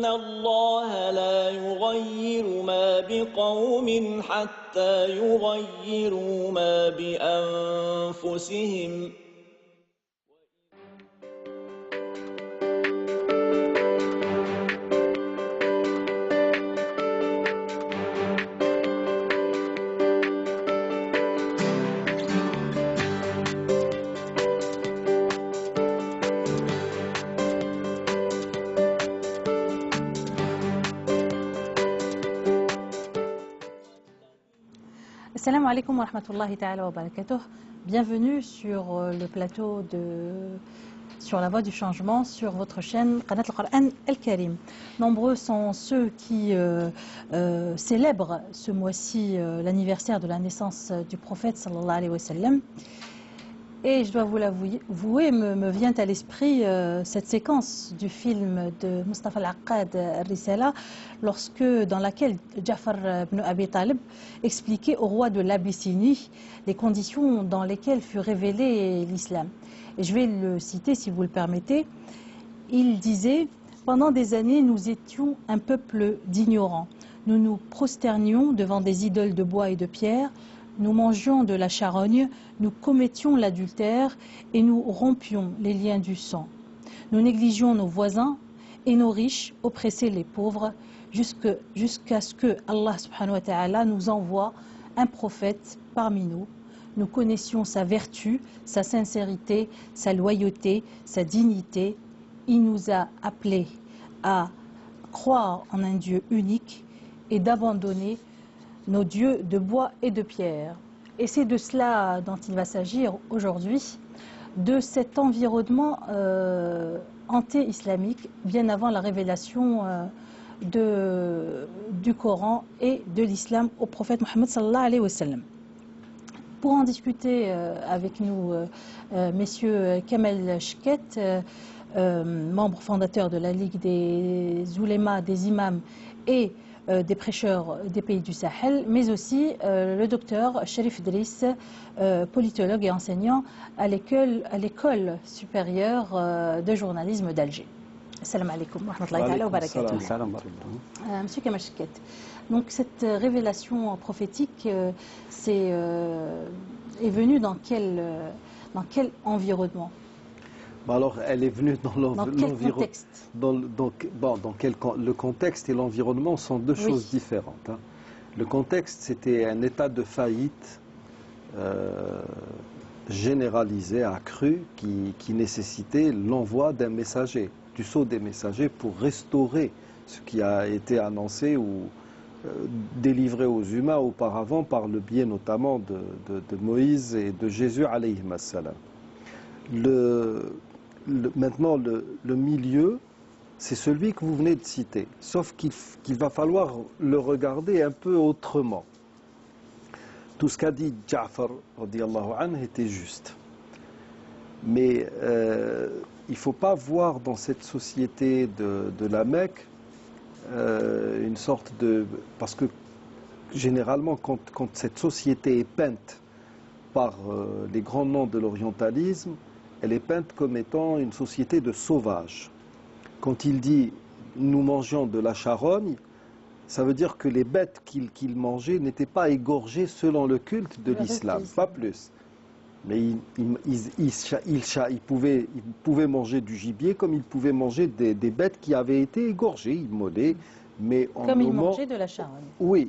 الله لا يغير ما بقوم حتى يغيروا ما بأنفسهم. Assalamu alaikum wa rahmatullahi ta'ala wa barakatuh. Bienvenue sur le plateau sur la voie du changement sur votre chaîne Qanat al-Qur'an al-Karim. Nombreux sont ceux qui célèbrent ce mois-ci l'anniversaire de la naissance du prophète sallallahu alayhi wa sallam. Et je dois vous l'avouer, me vient à l'esprit cette séquence du film de Mustafa al-Aqad al-Risala, dans laquelle Ja'far ibn Abi Talib expliquait au roi de l'Abyssinie les conditions dans lesquelles fut révélé l'islam. Et je vais le citer si vous le permettez. Il disait: pendant des années, nous étions un peuple d'ignorants. Nous nous prosternions devant des idoles de bois et de pierre. Nous mangions de la charogne, nous commettions l'adultère et nous rompions les liens du sang. Nous négligions nos voisins et nos riches oppressaient les pauvres jusqu'à ce que Allah subhanahu wa ta'ala nous envoie un prophète parmi nous. Nous connaissions sa vertu, sa sincérité, sa loyauté, sa dignité. Il nous a appelés à croire en un Dieu unique et d'abandonner nos dieux de bois et de pierre. Et c'est de cela dont il va s'agir aujourd'hui, de cet environnement anté-islamique, bien avant la révélation du Coran et de l'islam au prophète Mohammed sallallahu alayhi wa sallam. Pour en discuter avec nous, messieurs Kamel Cheket, membre fondateur de la Ligue des oulémas, des imams et des prêcheurs des pays du Sahel, mais aussi le docteur Cherif Driss, politologue et enseignant à l'école supérieure de journalisme d'Alger. Assalamu alaikum wa rahmatullahi wa barakatuh. Monsieur Kamel Cheket, donc cette révélation prophétique est venue dans quel environnement? Alors, elle est venue dans l'environnement. Le contexte et l'environnement sont deux choses différentes. Hein. Le contexte, c'était un état de faillite généralisé, accru, qui nécessitait l'envoi d'un messager, du sceau des messagers pour restaurer ce qui a été annoncé ou délivré aux humains auparavant par le biais notamment de Moïse et de Jésus alayhi salam. Maintenant, le milieu, c'est celui que vous venez de citer, sauf qu'il va falloir le regarder un peu autrement. Tout ce qu'a dit Ja'far radiyallahu anhu était juste. Mais il ne faut pas voir dans cette société de la Mecque une sorte de... Parce que généralement, quand cette société est peinte par les grands noms de l'orientalisme, elle est peinte comme étant une société de sauvages. Quand il dit « nous mangeons de la charogne », ça veut dire que les bêtes qu'il mangeait n'étaient pas égorgées selon le culte de l'islam, pas plus. Mais il pouvait manger du gibier comme il pouvait manger des bêtes qui avaient été égorgées, immolées. Mais comme il mangeait de la charogne. Oui.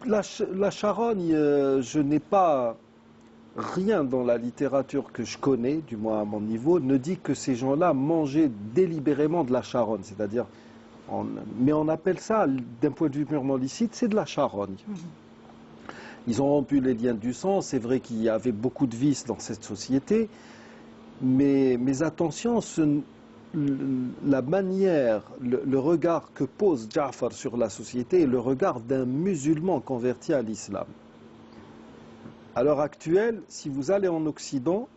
La charogne, je n'ai pas... Rien dans la littérature que je connais, du moins à mon niveau, ne dit que ces gens-là mangeaient délibérément de la charogne. C'est-à-dire, mais on appelle ça, d'un point de vue purement licite, c'est de la charogne. Ils ont rompu les liens du sang. C'est vrai qu'il y avait beaucoup de vices dans cette société. Mais attention, la manière, le regard que pose Ja'far sur la société est le regard d'un musulman converti à l'islam. À l'heure actuelle, si vous allez en Occident,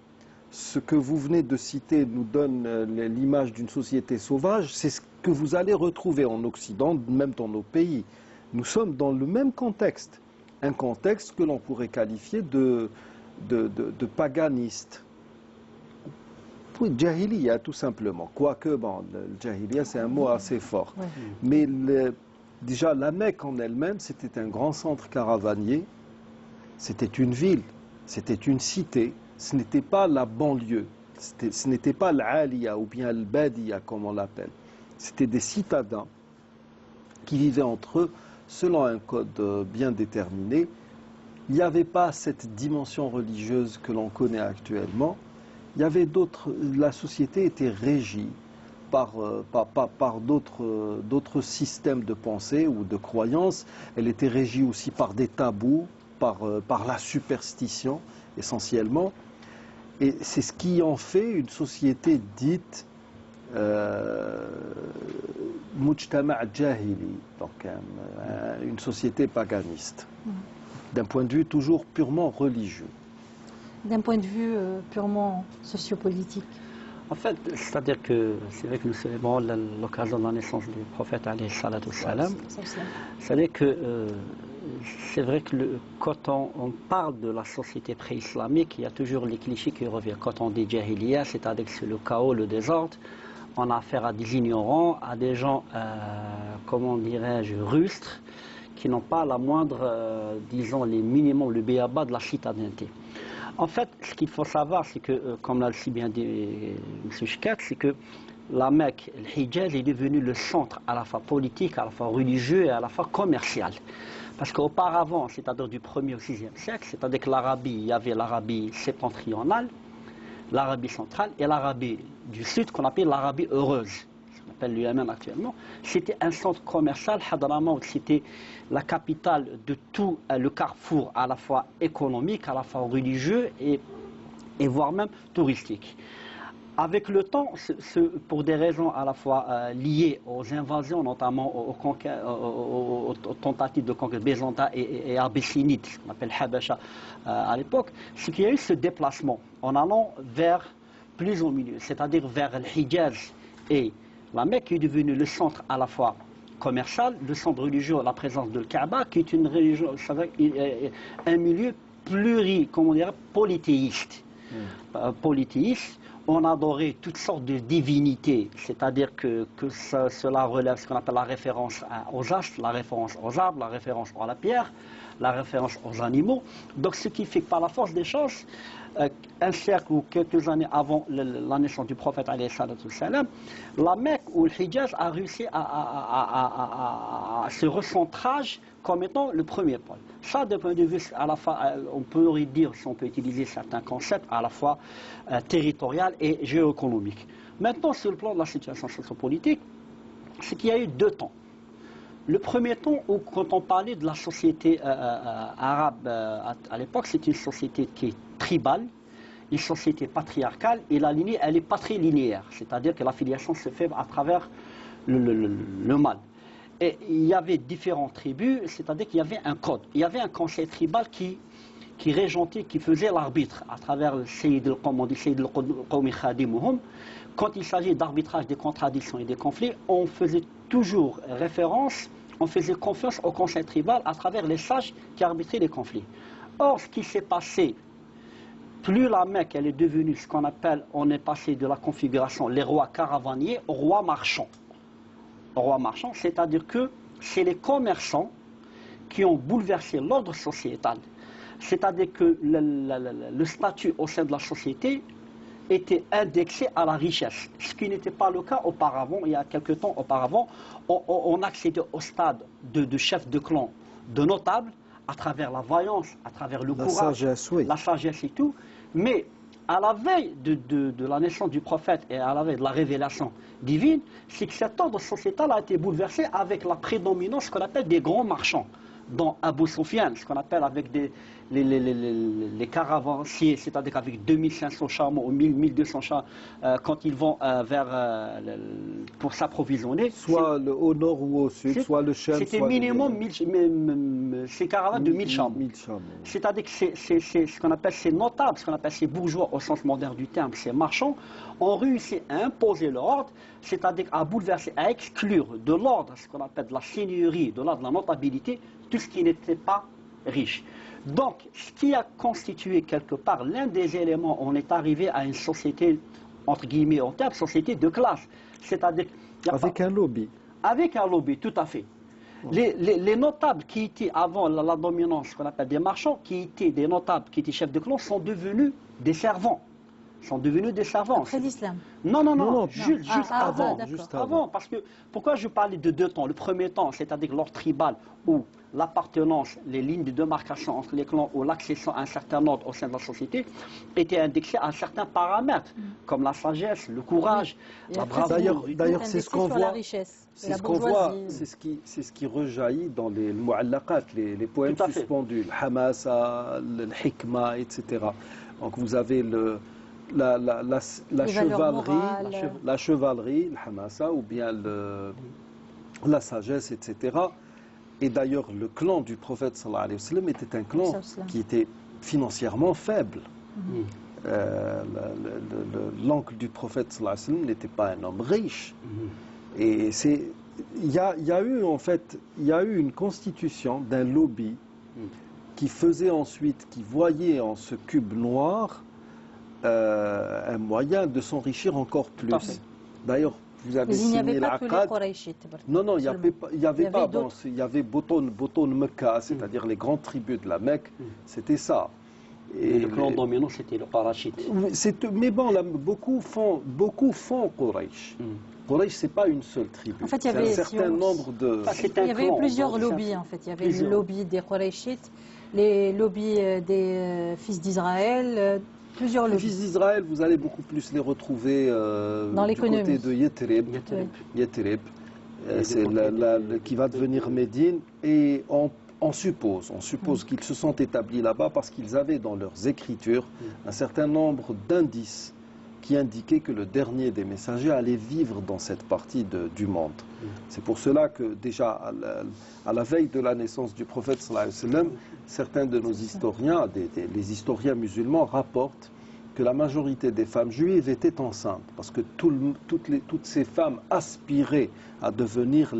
ce que vous venez de citer nous donne l'image d'une société sauvage, c'est ce que vous allez retrouver en Occident, même dans nos pays. Nous sommes dans le même contexte, un contexte que l'on pourrait qualifier de paganiste. Oui, Jahiliya, tout simplement. Quoique, bon, le Jahiliya, c'est un mot assez fort. Ouais. Mais déjà, la Mecque en elle-même, c'était un grand centre caravanier. C'était une ville, c'était une cité. Ce n'était pas la banlieue. Ce n'était pas l'Aliya ou bien l'Badiya, comme on l'appelle. C'était des citadins qui vivaient entre eux selon un code bien déterminé. Il n'y avait pas cette dimension religieuse que l'on connaît actuellement. Il y avait la société était régie par d'autres systèmes de pensée ou de croyances. Elle était régie aussi par des tabous, par la superstition essentiellement. Et c'est ce qui en fait une société dite mujtama' jahili, donc une société paganiste, d'un point de vue toujours purement religieux. D'un point de vue purement sociopolitique. En fait, c'est-à-dire que c'est vrai que nous célébrons l'occasion de la naissance du prophète alayhi salatu wassalam. C'est-à-dire que c'est vrai que quand on parle de la société pré-islamique, il y a toujours les clichés qui reviennent. Quand on dit jahiliya, c'est-à-dire que c'est le chaos, le désordre, on a affaire à des ignorants, à des gens, comment dirais-je, rustres, qui n'ont pas la moindre, disons, les minimums, le béaba de la citadinité. En fait, ce qu'il faut savoir, c'est que, comme l'a si bien dit M. Chkat, c'est que la Mecque, le Hijaz, est devenu le centre à la fois politique, à la fois religieux et à la fois commercial. Parce qu'auparavant, c'est-à-dire du 1er au 6e siècle, c'est-à-dire que l'Arabie, il y avait l'Arabie septentrionale, l'Arabie centrale et l'Arabie du Sud, qu'on appelle l'Arabie heureuse, ce qu'on appelle le Yémen actuellement. C'était un centre commercial, Hadramaut, c'était la capitale de tout le carrefour, à la fois économique, à la fois religieux et voire même touristique. Avec le temps, pour des raisons à la fois liées aux invasions, notamment aux tentatives de conquête byzantine et abyssinide, ce qu'on appelle Habasha à l'époque, c'est qu'il y a eu ce déplacement en allant vers plus au milieu, c'est-à-dire vers le Hijaz et la Mecque, qui est devenu le centre à la fois commercial, le centre religieux, la présence de Kaaba, qui est une religion, un milieu polythéiste. Polythéiste. On adorait toutes sortes de divinités, c'est-à-dire que cela relève ce qu'on appelle la référence aux astres, la référence aux arbres, la référence à la pierre, la référence aux animaux. Donc ce qui fait que par la force des choses, un siècle ou quelques années avant la naissance du prophète, la Mecque ou le Hijaz a réussi à ce recentrage comme étant le premier pôle. Ça, d'un point de vue, à la fois, on peut dire, si on peut utiliser certains concepts, à la fois territorial et géoéconomique. Maintenant, sur le plan de la situation sociopolitique, c'est qu'il y a eu deux temps. Le premier temps, où, quand on parlait de la société arabe à l'époque, c'est une société qui est tribale, une société patriarcale, et la lignée, elle est patrilinéaire, c'est-à-dire que la filiation se fait à travers le mâle. Et il y avait différentes tribus, c'est-à-dire qu'il y avait un code. Il y avait un conseil tribal qui régentait, qui faisait l'arbitre à travers le Sayyid al-Qawm, on dit Sayyid al-Qawmi Khadimuhum. Quand il s'agit d'arbitrage des contradictions et des conflits, on faisait toujours référence, on faisait confiance au conseil tribal à travers les sages qui arbitraient les conflits. Or, ce qui s'est passé, plus la Mecque elle est devenue ce qu'on appelle, on est passé de la configuration les rois caravaniers aux rois marchands. Rois marchands, c'est-à-dire que c'est les commerçants qui ont bouleversé l'ordre sociétal. C'est-à-dire que le statut au sein de la société était indexé à la richesse, ce qui n'était pas le cas auparavant. Il y a quelque temps auparavant, on accédait au stade de chef de clan, de notable, à travers la voyance, à travers le courage, sagesse, oui. la sagesse et tout. Mais à la veille de la naissance du prophète et à la veille de la révélation divine, c'est que cet ordre sociétal a été bouleversé avec la prédominance, ce qu'on appelle des grands marchands, dont Abu Sufyan, ce qu'on appelle avec les caravanciers, c'est-à-dire avec 2500 chameaux ou 1200 chars, quand ils vont pour s'approvisionner. Soit au nord ou au sud, soit le chef. C'était minimum ces caravanes de 1000 chameaux. C'est-à-dire que c'est ce qu'on appelle ces notables, ce qu'on appelle ces bourgeois au sens moderne du terme, ces marchands, ont réussi à imposer leur ordre, c'est-à-dire à bouleverser, à exclure de l'ordre, ce qu'on appelle de la seigneurie, de l'ordre de la notabilité, tout ce qui n'était pas riche. Donc, ce qui a constitué quelque part l'un des éléments, on est arrivé à une société, entre guillemets, en termes, société de classe. C'est-à-dire, Avec un lobby. avec un lobby, tout à fait. Les notables qui étaient avant la dominance qu'on appelle des marchands, qui étaient des notables, qui étaient chefs de clan, sont devenus des servants. Sont devenus des servants. Après l'islam. Non, Juste avant. d'accord. Juste Avant, parce que pourquoi je parlais de deux temps? Le premier temps, c'est-à-dire l'ordre tribal, où l'appartenance, les lignes de démarcation entre les clans ou l'accession à un certain ordre au sein de la société était indexée à certains paramètres, comme la sagesse, le courage, Et la après, bravoure. D'ailleurs, c'est ce qu'on sur la voit. richesse, C'est la ce qu'on voit, bourgeoisie. c'est ce qui rejaillit dans les mu'allaqat, les poèmes Tout à fait. suspendus, le hamasa, le hikma, etc. Donc vous avez la Les valeurs chevalerie, morales. la chevalerie, le hamasa, ou bien la sagesse, etc. Et d'ailleurs, le clan du prophète sallallahu alayhi wa sallam était un clan qui était financièrement faible. L'oncle du prophète sallallahu alayhi wa sallam n'était pas un homme riche. Et il y a eu en fait, il y a eu une constitution d'un lobby qui faisait ensuite, qui voyait en ce cube noir un moyen de s'enrichir encore Tout à plus. fait. D'ailleurs, vous avez Mais il n'y signé avait pas que les l'aqad. Qurayshites. Non, il n'y seulement. avait, Il y avait pas. d'autres. Il y avait Boton Mecca, c'est-à-dire les grandes tribus de la Mecque, c'était ça. Et le clan dominant, c'était le Qarachite. Mais bon, là, beaucoup font Quraysh. Quraysh, ce n'est pas une seule tribu. En fait, il y C'est avait- un certain nombre de... Ah, c'est Il un y avait clan, plusieurs donc, lobbies c'est un- en fait. Il y avait plusieurs. le lobby des Qurayshites, les lobbies des fils d'Israël, plusieurs Les lobbies. fils d'Israël, vous allez beaucoup plus les retrouver Dans du l'économie. côté de Yathrib. Yathrib, Et c'est du côté qui va devenir Médine. Et on suppose qu'ils se sont établis là-bas parce qu'ils avaient dans leurs écritures un certain nombre d'indices qui indiquaient que le dernier des messagers allait vivre dans cette partie du monde. C'est pour cela que déjà à la veille de la naissance du prophète sallallahu alayhi wa sallam, certains de nos historiens, les historiens musulmans, rapportent que la majorité des femmes juives étaient enceintes parce que toutes ces femmes aspiraient à devenir,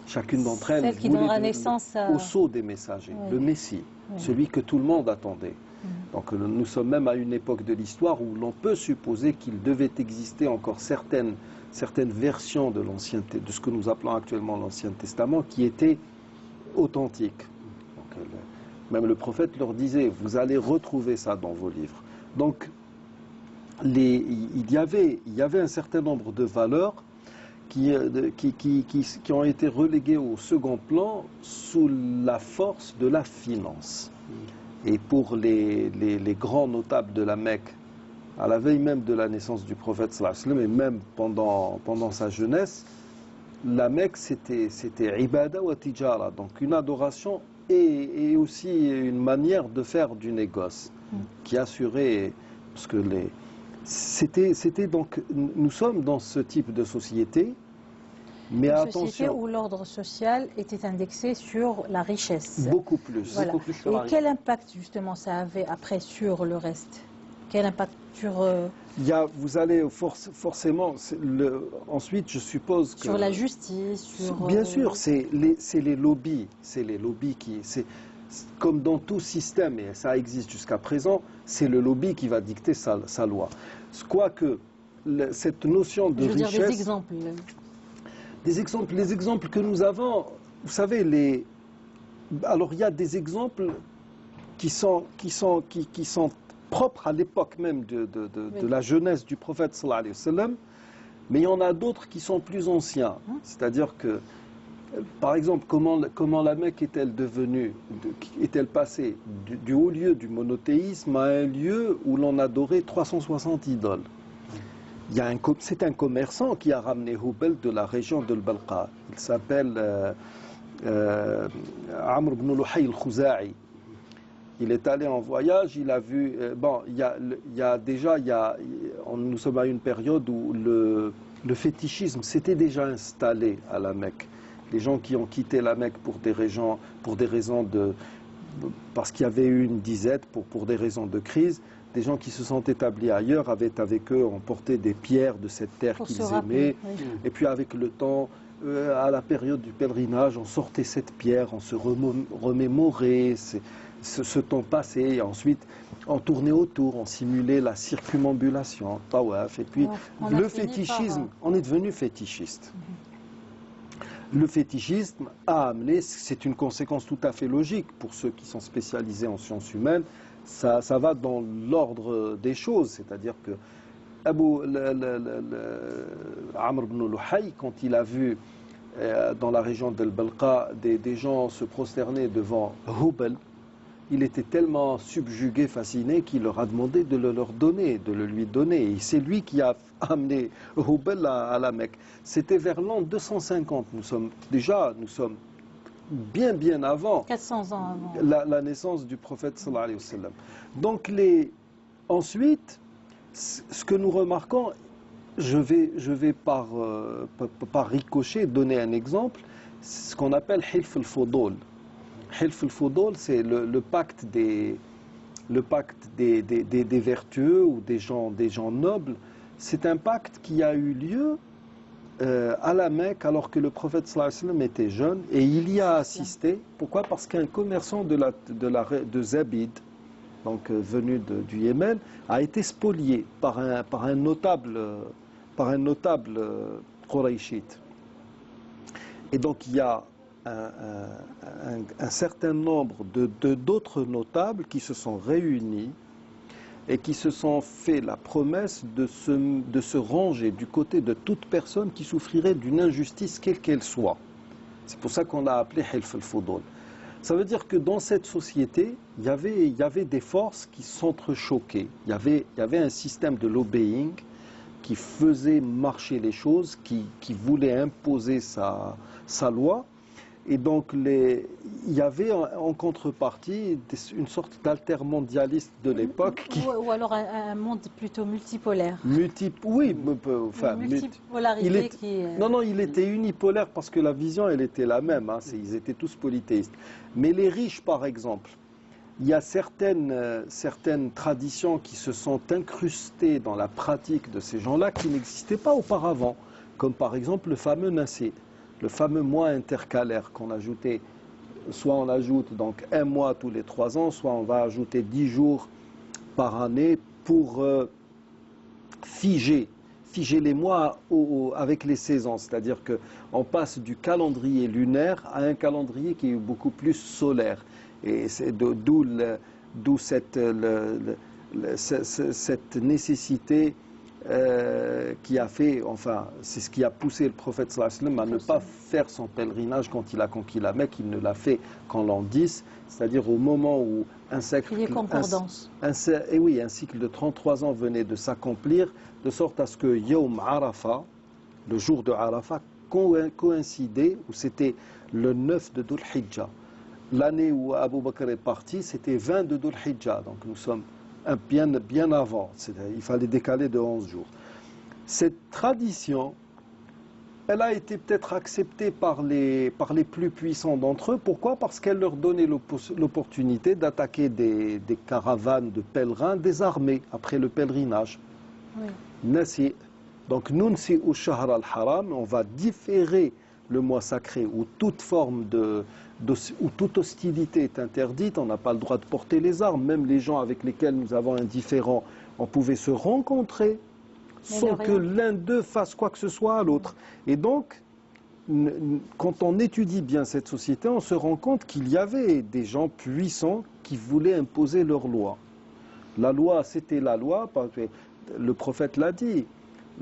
chacune d'entre elles, Celle qui voulait donnera devenir naissance à- au sceau des messagers, Oui. le Messie, celui que tout le monde attendait. Donc nous sommes même à une époque de l'histoire où l'on peut supposer qu'il devait exister encore certaines versions de de ce que nous appelons actuellement l'Ancien Testament qui étaient authentiques. Donc, même le prophète leur disait, vous allez retrouver ça dans vos livres. Donc il y avait un certain nombre de valeurs qui ont été reléguées au second plan sous la force de la finance. Et pour les grands notables de la Mecque, à la veille même de la naissance du prophète sallallahu alayhi wa sallam, et même pendant sa jeunesse, la Mecque c'était ibada wa tijara, donc une adoration et aussi une manière de faire du négoce qui assurait, parce que c'était donc, nous sommes dans ce type de société, mais Une attention, société où l'ordre social était indexé sur la richesse. beaucoup plus. Voilà. beaucoup plus sur Et la quel impact justement ça avait après sur le reste? Quel impact sur, Vous allez forcément, ensuite je suppose que... sur la justice, sur... Bien sûr, c'est les lobbies, comme dans tout système, et ça existe jusqu'à présent, c'est le lobby qui va dicter sa loi. Quoique, cette notion de je veux dire richesse... des exemples. Les exemples que nous avons, vous savez, alors il y a des exemples qui sont propres à l'époque même de la jeunesse du prophète sallallahu alayhi wa sallam, mais il y en a d'autres qui sont plus anciens. C'est-à-dire que, par exemple, comment la Mecque est-elle devenue, est-elle passée du haut lieu du monothéisme à un lieu où l'on adorait 360 idoles? C'est un commerçant qui a ramené Hubel de la région de l'Balqa. Il s'appelle Amr ibn Luhay al-Khouza'i. Il est allé en voyage, il a vu... nous sommes à une période où le fétichisme s'était déjà installé à la Mecque. Les gens qui ont quitté la Mecque pour des raisons parce qu'il y avait eu une disette, pour des raisons de crise, des gens qui se sont établis ailleurs avaient avec eux emporté des pierres de cette terre Pour qu'ils se rappeler, aimaient. oui. Et puis avec le temps, à la période du pèlerinage, on sortait cette pierre, on se remémorait ce temps passé, et ensuite on tournait autour, on simulait la circumambulation, tawaf, et puis On a le fini fétichisme, par, on est devenu fétichiste. Le fétichisme a amené, c'est une conséquence tout à fait logique pour ceux qui sont spécialisés en sciences humaines, ça va dans l'ordre des choses, c'est-à-dire que Amr ibn Luhay, quand il a vu dans la région d'Al-Balqa des gens se prosterner devant Hubal, il était tellement subjugué, fasciné, qu'il leur a demandé de le leur donner, de le lui donner. Et c'est lui qui a amené Hubal à la Mecque. C'était vers l'an 250. Nous sommes bien avant 400 ans avant. la naissance du prophète sallallahu alayhi wa sallam. Donc ensuite, ce que nous remarquons, je vais par ricochet donner un exemple, ce qu'on appelle Hilf al-Fudul. Hilf al-Fudul, c'est le pacte des vertueux ou des gens nobles. C'est un pacte qui a eu lieu à la Mecque alors que le prophète sallallahu alayhi wa sallam était jeune, et il y a assisté. Pourquoi? Parce qu'un commerçant de Zabid, donc venu du Yémen, a été spolié par un notable Qurayshite. Et donc il y a un certain nombre d'autres notables qui se sont réunis et qui se sont fait la promesse de se ranger du côté de toute personne qui souffrirait d'une injustice quelle qu'elle soit. C'est pour ça qu'on l'a appelé Hilf al-Fudul. Ça veut dire que dans cette société, il y avait des forces qui s'entrechoquaient. Il y avait un système de lobbying qui faisait marcher les choses, qui voulait imposer sa loi. Et donc, il y avait en contrepartie une sorte d'altermondialiste de l'époque. Ou alors un monde plutôt multipolaire. Multipolarité Non, il était unipolaire parce que la vision, elle était la même. Hein, ils étaient tous polythéistes. Mais les riches, par exemple, il y a certaines traditions qui se sont incrustées dans la pratique de ces gens-là qui n'existaient pas auparavant. Comme par exemple le fameux Nassi. Le fameux mois intercalaire qu'on ajoutait, soit on ajoute donc un mois tous les 3 ans, soit on va ajouter 10 jours par année pour figer les mois avec les saisons. C'est-à-dire qu'on passe du calendrier lunaire à un calendrier qui est beaucoup plus solaire. Et c'est d'où cette nécessité qui a fait, enfin, c'est ce qui a poussé le prophète sallallahu alayhi wa sallam à ne pas faire son pèlerinage quand il a conquis la Mecque. Il ne l'a fait qu'en l'an 10, c'est-à-dire au moment où un cycle de 33 ans venait de s'accomplir, de sorte à ce que Yawm Arafah, le jour de Arafah, coïncidait, où c'était le 9 de Dhul Hijjah. L'année où Abu Bakr est parti, c'était 20 de Dhul Hijjah, donc nous sommes bien avant, il fallait décaler de 11 jours. Cette tradition, elle a été peut-être acceptée par les plus puissants d'entre eux. Pourquoi? Parce qu'elle leur donnait l'opportunité d'attaquer des caravanes de pèlerins désarmés après le pèlerinage. Oui. Nasi. Donc, Nunsi ou Shahr al-Haram, on va différer le mois sacré où toute forme où toute hostilité est interdite, on n'a pas le droit de porter les armes, même les gens avec lesquels nous avons un différend, on pouvait se rencontrer sans que l'un d'eux fasse quoi que ce soit à l'autre. Et donc, quand on étudie bien cette société, on se rend compte qu'il y avait des gens puissants qui voulaient imposer leur loi. La loi, c'était la loi, le prophète l'a dit.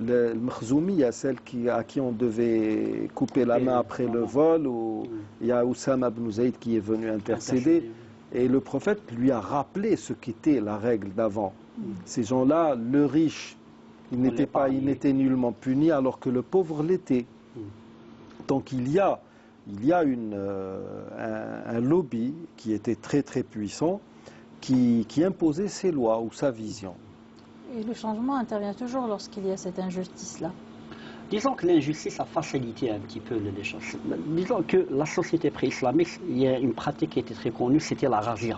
Le Makhzoumi, il y a celle à qui on devait couper la main après le vol, ou il y a Oussama ibn Zayd qui est venu intercéder, et le prophète lui a rappelé ce qu'était la règle d'avant. Ces gens-là, le riche, il n'était nullement puni, alors que le pauvre l'était. Donc il y a un lobby qui était très très puissant, qui imposait ses lois ou sa vision. Et le changement intervient toujours lorsqu'il y a cette injustice-là. Disons que l'injustice a facilité un petit peu les choses. Disons que la société pré-islamique, il y a une pratique qui était très connue, c'était la razzia.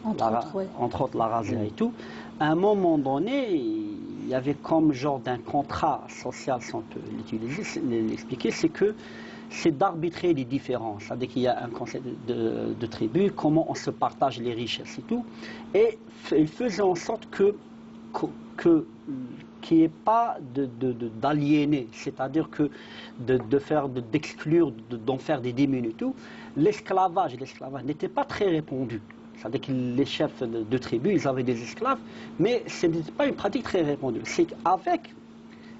Entre autres, la razzia et tout. À un moment donné, il y avait comme genre d'un contrat social, si on peut l'expliquer, c'est que c'est d'arbitrer les différences. C'est-à-dire qu'il y a un concept de tribu, comment on se partage les richesses et tout. Et il faisait en sorte qu'il n'y ait pas d'aliéner, c'est-à-dire que d'exclure, d'en faire des démunis et tout. L'esclavage n'était pas très répandu. C'est-à-dire que les chefs de tribu, ils avaient des esclaves, mais ce n'était pas une pratique très répandue. C'est qu'avec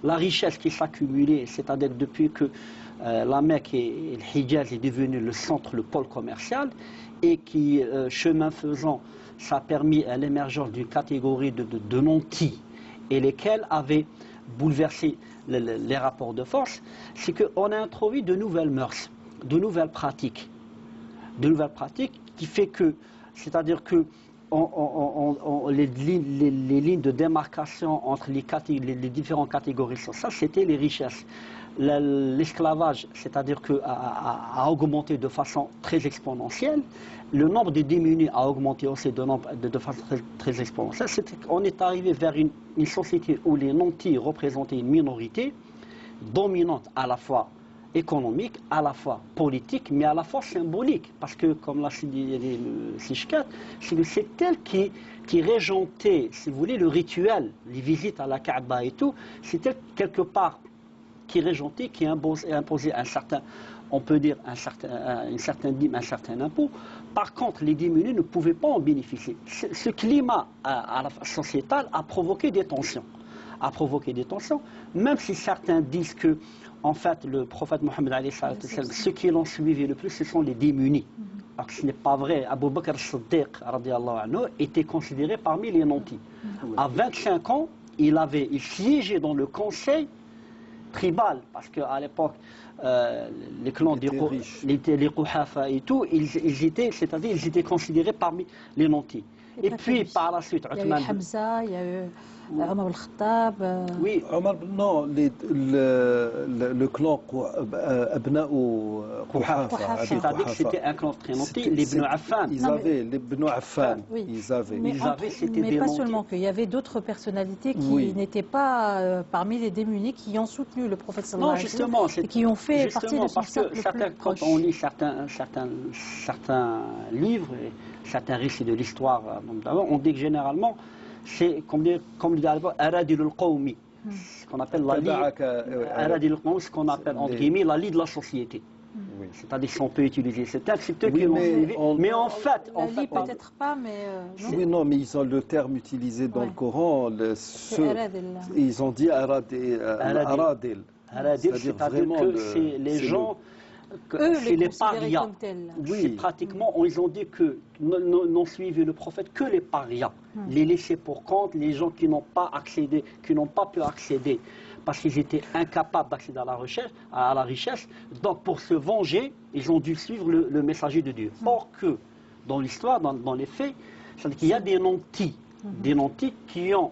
la richesse qui s'accumulait, c'est-à-dire depuis que la Mecque et le Hijaz est devenu le centre, le pôle commercial, et qui, chemin faisant, ça a permis l'émergence d'une catégorie de nantis, et lesquels avaient bouleversé les rapports de force, c'est qu'on a introduit de nouvelles mœurs, de nouvelles pratiques qui fait que, c'est-à-dire que les lignes de démarcation entre les différentes catégories sociales, c'était les richesses. L'esclavage, c'est-à-dire a augmenté de façon très exponentielle. Le nombre de démunis a augmenté aussi de façon très exponentielle. On est arrivé vers une société où les nantis représentaient une minorité dominante à la fois économique, à la fois politique, mais à la fois symbolique. Parce que, comme l'a dit le Sishkat, c'est elle qui régentait, si vous voulez, le rituel, les visites à la Kaaba et tout, c'est elle quelque part qui régentait, qui imposait un certain, on peut dire, une certaine dîme, un certain impôt. Par contre, les démunis ne pouvaient pas en bénéficier. Ce climat sociétal a provoqué des tensions. Même si certains disent que, en fait, le prophète Mohammed, ceux qui l'ont suivi le plus, ce sont les démunis. Alors que ce n'est pas vrai. Abu Bakr as-Siddiq était considéré parmi les nantis. À 25 ans, il siégeait dans le conseil tribal, parce qu'à l'époque, les clans les Quhafa et tout, ils étaient considérés parmi les nantis. Et puis, par la suite, il y a eu Hamza, il y a eu Omar al-Khattab. Oui, Omar, non, le clan Abna'u Quhafa. C'est-à-dire que c'était un clan très nanti, les Ibn Affan. Ils avaient, les Ibn Affan, oui. ils avaient. Mais pas seulement, qu'il y avait d'autres personnalités qui n'étaient pas parmi les démunis, qui ont soutenu le prophète sallallahu alayhi wa sallam. Non, justement, et qui ont fait partie de son cercle le plus proche. Quand on lit certains livres, et certains récits de l'histoire, on dit que généralement, c'est comme dit à l'époque, Aradil al-Qawmi, ce qu'on appelle la lie, la lie de la société. Oui. C'est-à-dire si on peut utiliser ce terme, c'est eux qui l'ont suivi. Mais en fait, peut-être pas, mais oui, non, mais ils ont le terme utilisé dans le Coran. Ils ont dit Aradil. Aradil, c'est-à-dire que c'est les gens. C'est les parias. Oui, pratiquement, ils ont dit que n'ont suivi le prophète que les parias, les laissés pour compte, les gens qui n'ont pas accédé, qui n'ont pas pu accéder parce qu'ils étaient incapables d'accéder à la richesse. Donc, pour se venger, ils ont dû suivre le messager de Dieu. Or que, dans l'histoire, dans les faits, c'est-à-dire qu'il y a des nantis qui ont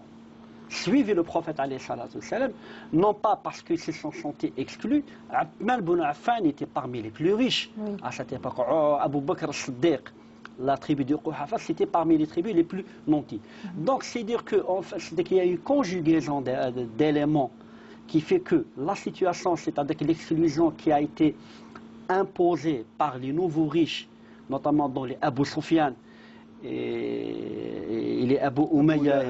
suivi le prophète alayhi salatu salam, non pas parce qu'ils se sont sentis exclus. Uthman ibn Affan était parmi les plus riches à cette époque. Abu Bakr as-Siddiq, la tribu de Quhafa, c'était parmi les tribus les plus nantis. Donc c'est dire qu'il y a une conjugaison d'éléments qui fait que la situation, c'est-à-dire l'exclusion qui a été imposée par les nouveaux riches, notamment dans les Abu Sufyan, et les Abu Umayya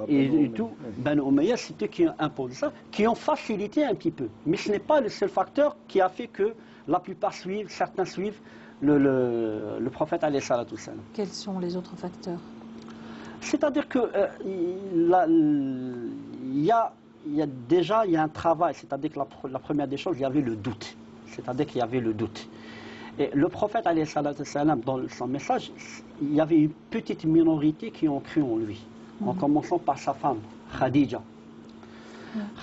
et tout, Ben Umayya, c'est eux qui ont imposé ça, qui ont facilité un petit peu. Mais ce n'est pas le seul facteur qui a fait que la plupart certains suivent le prophète alayhi salatu salam. Quels sont les autres facteurs? C'est-à-dire que il y a un travail, c'est-à-dire que la première des choses, il y avait le doute. C'est-à-dire qu'il y avait le doute. Et le prophète, alayhi salatu salam, dans son message, il y avait une petite minorité qui ont cru en lui. En commençant par sa femme, Khadija.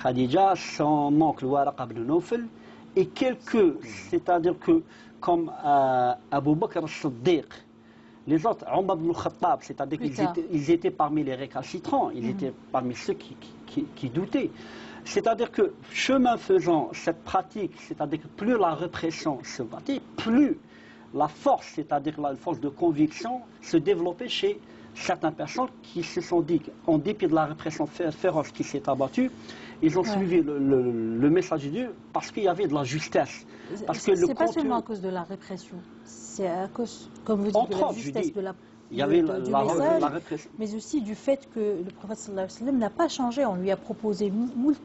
Khadija, son oncle, Waraq ibn Nawfal, et quelques, c'est-à-dire que, comme Abu Bakr as-Siddiq, les autres, Omar ibn Khattab, c'est-à-dire qu'ils étaient parmi les récalcitrants, ils étaient parmi ceux qui doutaient. C'est-à-dire que, chemin faisant, cette pratique, c'est-à-dire que plus la répression se battait, plus la force, c'est-à-dire la force de conviction, se développait chez certaines personnes qui se sont dit, en dépit de la répression féroce qui s'est abattue, ils ont suivi le message de Dieu parce qu'il y avait de la justesse. Parce que c'est pas seulement à cause de la répression, c'est à cause, comme vous dites, de la justesse de la il y avait du message, la répression. mais aussi du fait que le prophète sallallahu alayhi wa sallam n'a pas changé. On lui a proposé moult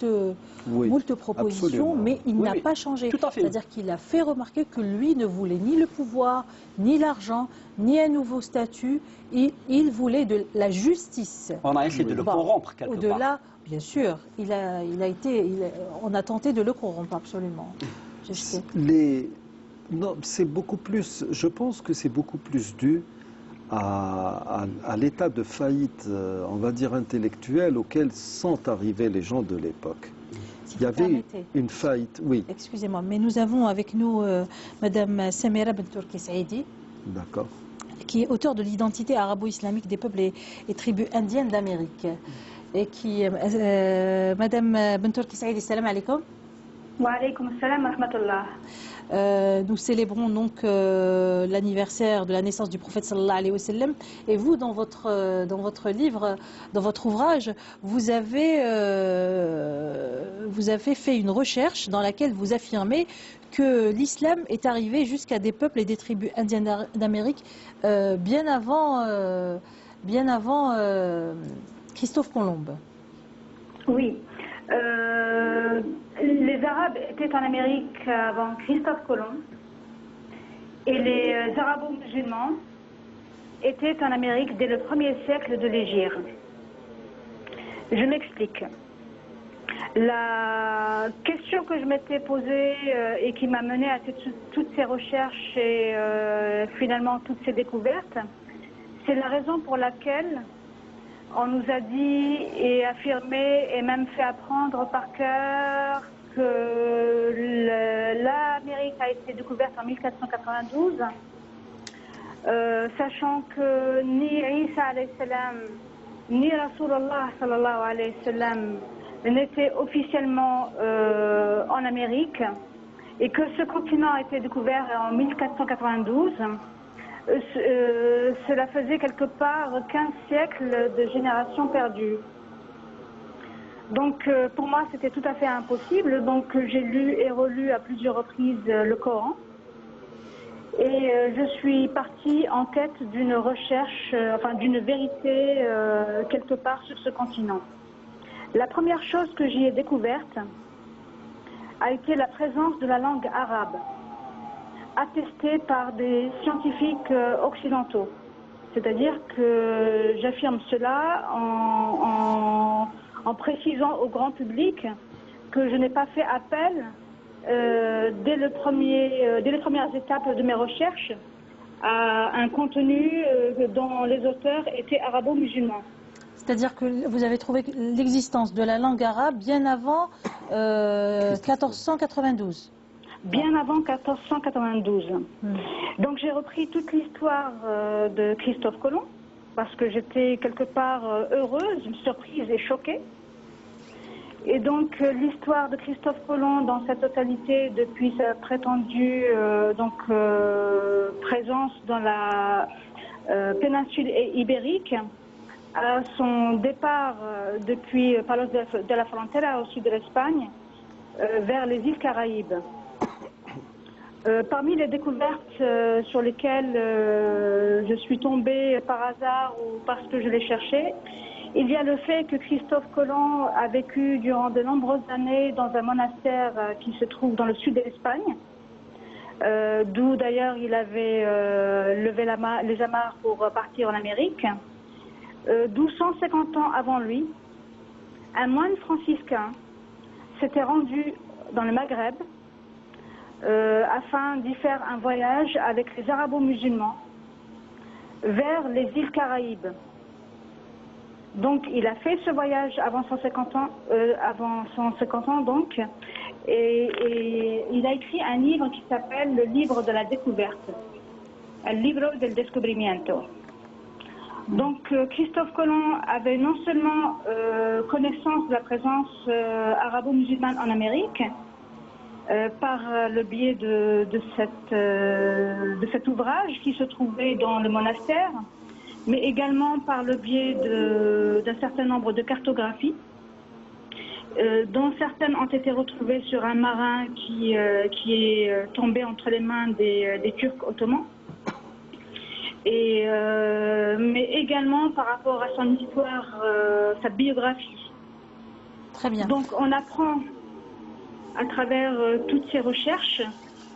propositions, absolument. mais il n'a pas changé. Tout à fait. C'est-à-dire qu'il a fait remarquer que lui ne voulait ni le pouvoir, ni l'argent, ni un nouveau statut. Il voulait de la justice. On a essayé de le corrompre quelque part. Au-delà, bien sûr, on a tenté de le corrompre, absolument. Je sais. Non, c'est beaucoup plus. Je pense que c'est beaucoup plus dû à l'état de faillite, on va dire intellectuelle, auquel sont arrivés les gens de l'époque. Si Il y vous avait permettez. une faillite, oui. Excusez-moi, mais nous avons avec nous Madame Samira Bentourki Saïdi, D'accord. qui est auteure de l'identité arabo-islamique des peuples et tribus indiennes d'Amérique. Et qui, Madame Bentourki Saïdi, salam alaikum. Wa alaykoum salam wa rahmatullah. Nous célébrons donc l'anniversaire de la naissance du prophète sallallahu alayhi wa sallam. Et vous, dans votre livre, dans votre ouvrage, vous avez fait une recherche dans laquelle vous affirmez que l'islam est arrivé jusqu'à des peuples et des tribus indiennes d'Amérique bien avant Christophe Colomb. Oui. Les Arabes étaient en Amérique avant Christophe Colomb et les Arabo-musulmans étaient en Amérique dès le 1er siècle de l'Hégire. Je m'explique. La question que je m'étais posée et qui m'a menée à toutes ces recherches et finalement toutes ces découvertes, c'est la raison pour laquelle on nous a dit et affirmé et même fait apprendre par cœur que l'Amérique a été découverte en 1492, sachant que ni Isa alayhi salam ni Rasulullah sallallahu alayhi wa sallam n'étaient officiellement en Amérique et que ce continent a été découvert en 1492. Cela faisait quelque part 15 siècles de générations perdues. Donc pour moi c'était tout à fait impossible, donc j'ai lu et relu à plusieurs reprises le Coran et je suis partie en quête d'une recherche, enfin d'une vérité quelque part sur ce continent. La première chose que j'y ai découverte a été la présence de la langue arabe, attestée par des scientifiques occidentaux. C'est-à-dire que j'affirme cela en précisant au grand public que je n'ai pas fait appel dès les premières étapes de mes recherches à un contenu dont les auteurs étaient arabo-musulmans. C'est-à-dire que vous avez trouvé l'existence de la langue arabe bien avant 1492. Bien avant 1492. Donc j'ai repris toute l'histoire de Christophe Colomb parce que j'étais quelque part heureuse, surprise et choquée. Et donc l'histoire de Christophe Colomb dans sa totalité depuis sa prétendue présence dans la péninsule ibérique, à son départ depuis Palos de la Frontera au sud de l'Espagne vers les îles Caraïbes. Parmi les découvertes sur lesquelles je suis tombée par hasard ou parce que je les cherchais, il y a le fait que Christophe Colomb a vécu durant de nombreuses années dans un monastère qui se trouve dans le sud de l'Espagne, d'où d'ailleurs il avait levé les amarres pour partir en Amérique, d'où 150 ans avant lui, un moine franciscain s'était rendu dans le Maghreb afin d'y faire un voyage avec les arabo-musulmans vers les îles Caraïbes. Donc il a fait ce voyage avant 150 ans donc, et il a écrit un livre qui s'appelle le livre de la découverte, El libro del descubrimiento. Donc Christophe Colomb avait non seulement connaissance de la présence arabo-musulmane en Amérique, par le biais de cet ouvrage qui se trouvait dans le monastère, mais également par le biais d'un certain nombre de cartographies, dont certaines ont été retrouvées sur un marin qui est tombé entre les mains des Turcs ottomans, mais également par rapport à son histoire, sa biographie. Très bien. Donc on apprend à travers toutes ces recherches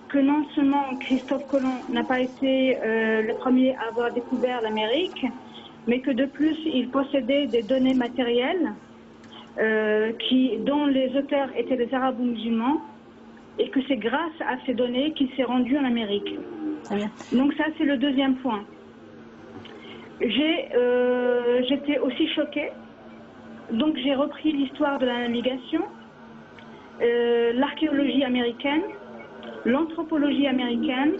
que non seulement Christophe Colomb n'a pas été le premier à avoir découvert l'Amérique, mais que de plus il possédait des données matérielles dont les auteurs étaient des arabo-musulmans, et que c'est grâce à ces données qu'il s'est rendu en Amérique. Très bien. Donc ça, c'est le deuxième point. J'étais aussi choquée. Donc j'ai repris l'histoire de la navigation, l'archéologie américaine, l'anthropologie américaine,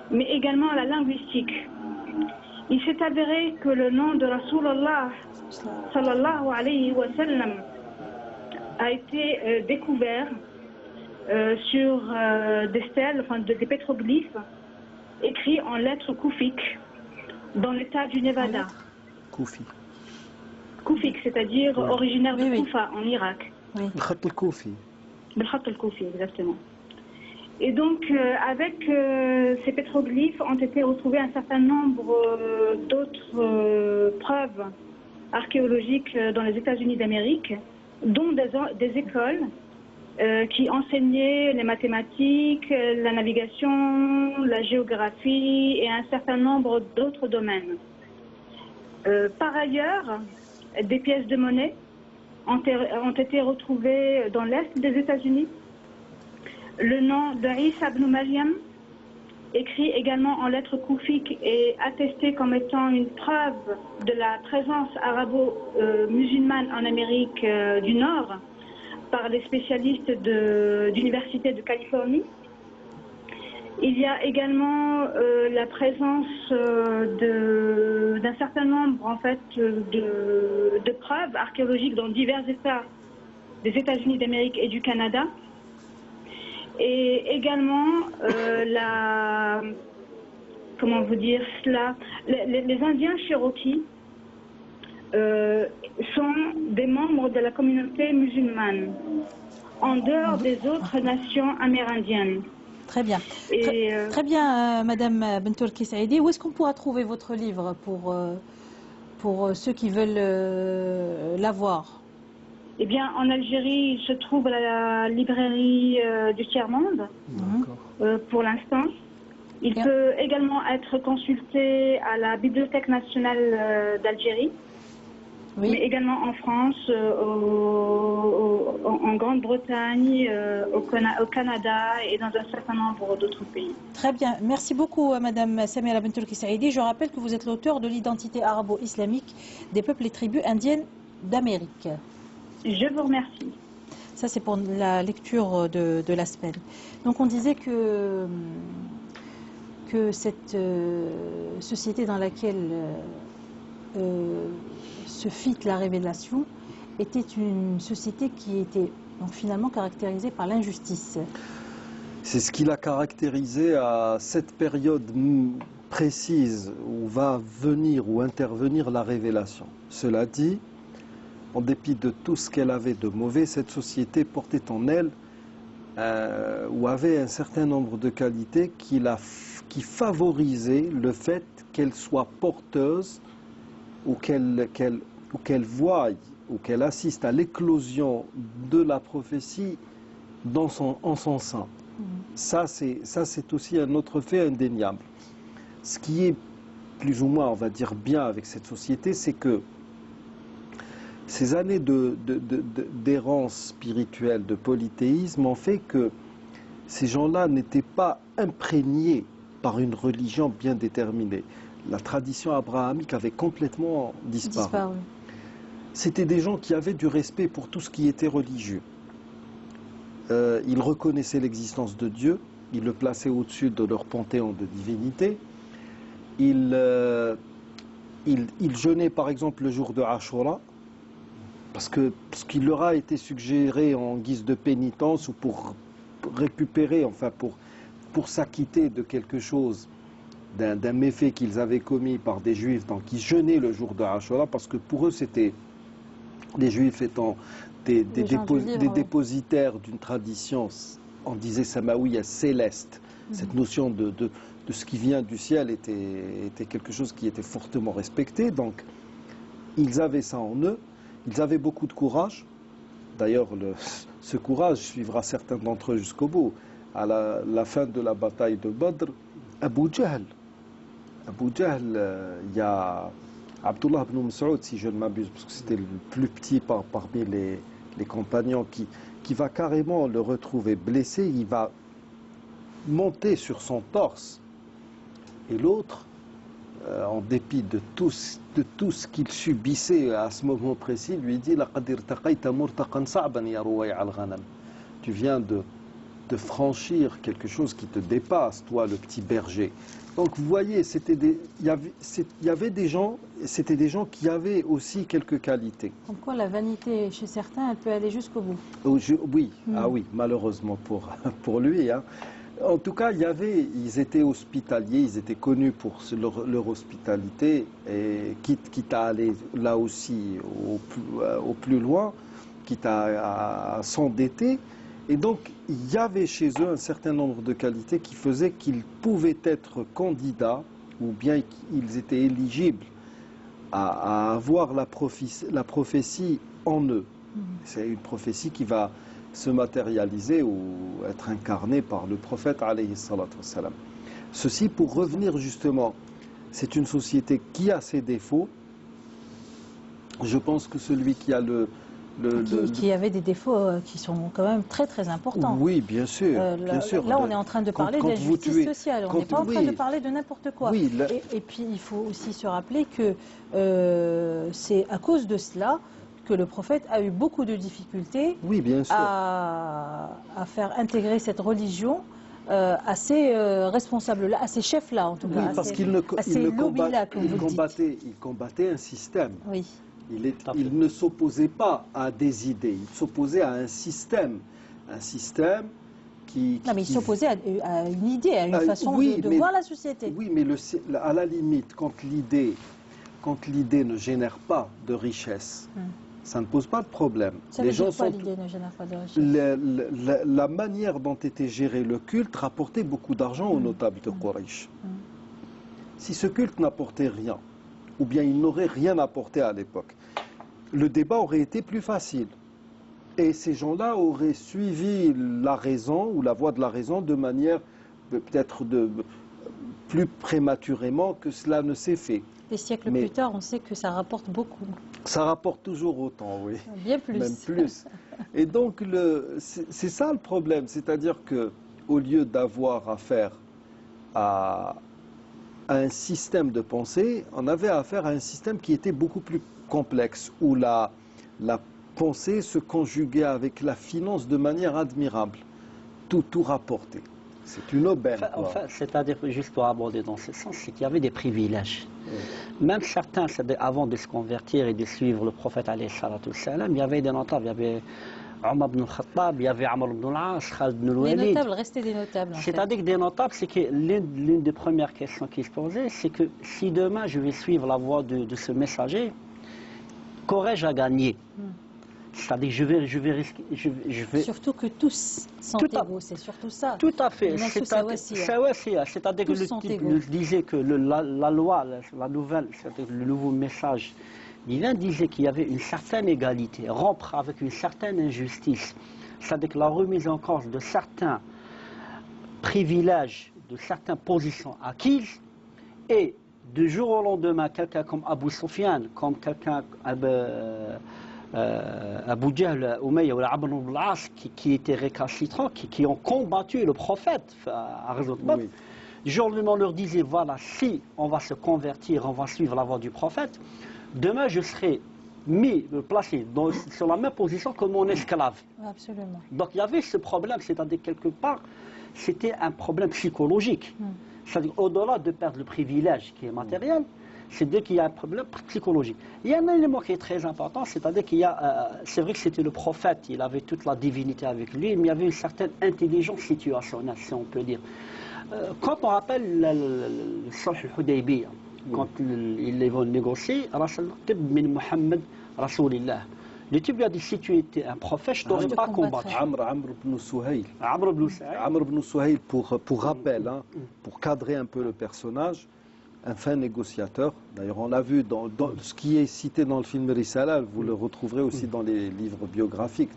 mais également la linguistique. Il s'est avéré que le nom de Rasulallah sallallahu alayhi wa sallam a été découvert sur des stèles, enfin des pétroglyphes écrits en lettres koufiques dans l'état du Nevada. Koufi. Koufik, c'est-à-dire originaire de Oui. Koufa en Irak. Oui. Khat al-Koufi. Belkhat al-Koufi, exactement. Et donc, avec ces pétroglyphes ont été retrouvés un certain nombre d'autres preuves archéologiques dans les États-Unis d'Amérique, dont des écoles qui enseignaient les mathématiques, la navigation, la géographie et un certain nombre d'autres domaines. Par ailleurs, des pièces de monnaie ont été retrouvées dans l'est des États-Unis. Le nom de Isa ibn Maryam, écrit également en lettres koufiques et attesté comme étant une preuve de la présence arabo-musulmane en Amérique du Nord par les spécialistes de l'Université de Californie. Il y a également la présence d'un certain nombre en fait, de preuves archéologiques dans divers États des États-Unis d'Amérique et du Canada. Et également comment vous dire cela, les Indiens Cherokees sont des membres de la communauté musulmane, en dehors des autres nations amérindiennes. Très bien. Très bien, Madame Bentourki Saïdi. Où est-ce qu'on pourra trouver votre livre pour ceux qui veulent l'avoir? Eh bien, en Algérie, il se trouve à la librairie du Tiers-Monde, pour l'instant. Il peut également être consulté à la Bibliothèque nationale d'Algérie, oui. Mais également en France, en Grande-Bretagne, au Canada et dans un certain nombre d'autres pays. Très bien. Merci beaucoup, Madame Samira Bentourki Saïdi. Je rappelle que vous êtes l'auteur de l'identité arabo-islamique des peuples et tribus indiennes d'Amérique. Je vous remercie. Ça, c'est pour la lecture de la semaine. Donc, on disait que cette société dans laquelle se fit la révélation était une société qui était donc finalement caractérisée par l'injustice. C'est ce qui l'a caractérisé à cette période précise où va venir ou intervenir la révélation. Cela dit, en dépit de tout ce qu'elle avait de mauvais, cette société portait en elle ou avait un certain nombre de qualités qui favorisaient le fait qu'elle soit porteuse ou qu'elle voie ou qu'elle assiste à l'éclosion de la prophétie en son sein. Ça, c'est aussi un autre fait indéniable. Ce qui est plus ou moins, on va dire, bien avec cette société, c'est que ces années d'errance spirituelle, de polythéisme, ont fait que ces gens-là n'étaient pas imprégnés par une religion bien déterminée. La tradition abrahamique avait complètement disparu. C'était des gens qui avaient du respect pour tout ce qui était religieux. Ils reconnaissaient l'existence de Dieu, ils le plaçaient au-dessus de leur panthéon de divinité. Ils jeûnaient par exemple le jour de Ashura, parce qu'il leur a été suggéré en guise de pénitence ou pour récupérer, enfin pour s'acquitter de quelque chose d'un méfait qu'ils avaient commis par des juifs, donc qui jeûnaient le jour de Ashura, parce que pour eux c'était, les juifs étant des dépositaires d'une tradition, on disait samawiya, céleste. Cette notion de ce qui vient du ciel était quelque chose qui était fortement respecté. Donc, ils avaient ça en eux. Ils avaient beaucoup de courage. D'ailleurs, ce courage suivra certains d'entre eux jusqu'au bout. À la fin de la bataille de Badr, Abu Jahl, il y a Abdullah ibn Mas'ud, si je ne m'abuse, parce que c'était le plus petit parmi les compagnons, qui va carrément le retrouver blessé. Il va monter sur son torse. Et l'autre, en dépit de tout ce qu'il subissait à ce moment précis, lui dit tu viens de franchir quelque chose qui te dépasse, toi le petit berger. Donc vous voyez, il y avait des gens, c'était des gens qui avaient aussi quelques qualités. Comme quoi la vanité chez certains, elle peut aller jusqu'au bout. Oui, ah oui, malheureusement pour lui. Hein. En tout cas, ils étaient hospitaliers, ils étaient connus pour leur hospitalité, et quitte à aller là aussi au plus loin, quitte à s'endetter. Et donc, il y avait chez eux un certain nombre de qualités qui faisaient qu'ils pouvaient être candidats, ou bien qu'ils étaient éligibles à avoir la prophétie en eux. C'est une prophétie qui va se matérialiser ou être incarné par le prophète alayhi salatu wassalam. Ceci pour revenir justement, c'est une société qui a ses défauts. Je pense que celui qui a qui avait des défauts qui sont quand même très très importants. Oui, bien sûr. Bien sûr. Là, on est en train de parler de la justice sociale. On n'est pas en train de parler de n'importe quoi. Oui, et puis, il faut aussi se rappeler que c'est à cause de cela que le prophète a eu beaucoup de difficultés bien sûr. À faire intégrer cette religion à ces responsables-là, à ces chefs-là en tout cas, parce qu'il combattait un système. Oui. Il ne s'opposait pas à des idées, il s'opposait à un système qui... Non, mais il s'opposait à une idée, à une façon de voir la société. Oui, mais à la limite, quand l'idée ne génère pas de richesse, ça ne pose pas de problème. Les gens l'idée ne génère pas de richesse. La manière dont était géré le culte rapportait beaucoup d'argent aux notables de Quraysh. Si ce culte n'apportait rien, ou bien il n'aurait rien apporté à l'époque, le débat aurait été plus facile. Et ces gens-là auraient suivi la raison ou la voie de la raison de manière peut-être plus prématurément que cela ne s'est fait. Des siècles plus tard, on sait que ça rapporte beaucoup. Ça rapporte toujours autant, oui. Bien plus. Même plus. Et donc, c'est ça le problème. C'est-à-dire qu'au lieu d'avoir affaire à un système de pensée, on avait affaire à un système qui était beaucoup plus complexe, où la pensée se conjuguait avec la finance de manière admirable. Tout rapportait. C'est une aubaine. Enfin, c'est-à-dire, juste pour aborder dans ce sens, c'est qu'il y avait des privilèges. Même certains, avant de se convertir et de suivre le prophète alayhi salatu wassalam, il y avait des notables, il y avait Omar ibn al-Khattab, il y avait Amr ibn al-As, Khalid ibn al-Walid. Les notables restaient des notables. C'est-à-dire que des notables, c'est que l'une des premières questions qui se posait, c'est que si demain je vais suivre la voie de ce messager, qu'aurais-je à gagner? C'est-à-dire je vais risquer... Surtout que tous sont égaux, c'est surtout ça. Tout à fait. C'est-à-dire que le type disait que la loi, la nouvelle, c'est-à-dire le nouveau message divin disait qu'il y avait une certaine égalité, rompre avec une certaine injustice. C'est-à-dire que la remise en cause de certains privilèges, de certaines positions acquises, et du jour au lendemain, quelqu'un comme Abu Sufyan, comme quelqu'un... Abu Jahl, Umayya ou Amr ibn al-As qui étaient récalcitrants, qui ont combattu le prophète à raison de Badr. Du jour au lendemain, on leur disait, voilà, si on va se convertir, on va suivre la voie du prophète, demain je serai placé sur la même position que mon esclave. Absolument. Donc il y avait ce problème, c'est-à-dire quelque part, c'était un problème psychologique. C'est-à-dire au-delà de perdre le privilège qui est matériel, c'est-à-dire qu'il y a un problème psychologique. Il y a un élément qui est très important, c'est-à-dire qu'il y a, c'est vrai que c'était le prophète, il avait toute la divinité avec lui, mais il y avait une certaine intelligence situationnelle, si on peut dire. Quand on rappelle le Sulh al-Hudaybiyah, quand ils vont négocier, Rasul Tib min Muhammad Rasulillah. Le type lui a dit, si tu étais un prophète, je ne t'aurais pas combattu. Amr ibn Suhayl. Amr ibn Suhayl. Amr ibn Suhayl, pour rappel, hein, pour cadrer un peu le personnage, un fin négociateur. D'ailleurs, on l'a vu dans ce qui est cité dans le film Risala, vous le retrouverez aussi dans les livres biographiques.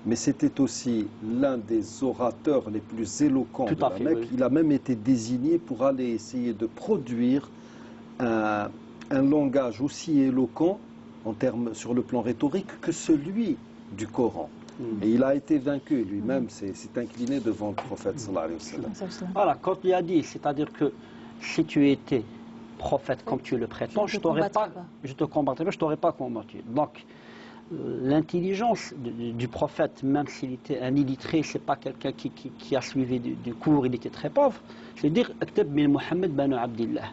Mais c'était aussi l'un des orateurs les plus éloquents de la Mecque. Oui. Il a même été désigné pour aller essayer de produire un langage aussi éloquent en termes sur le plan rhétorique que celui du Coran. Et il a été vaincu lui-même, s'est incliné devant le prophète sallallahu alayhi wa sallam. Voilà, quand il a dit, c'est-à-dire que si tu étais prophète comme tu le prétends, je te combattrai pas, je t'aurais pas combattu. Donc, l'intelligence du prophète, même s'il était un illettré, c'est pas quelqu'un qui a suivi du cours, il était très pauvre. C'est dire, Akteb min Muhammad banu Abdillah.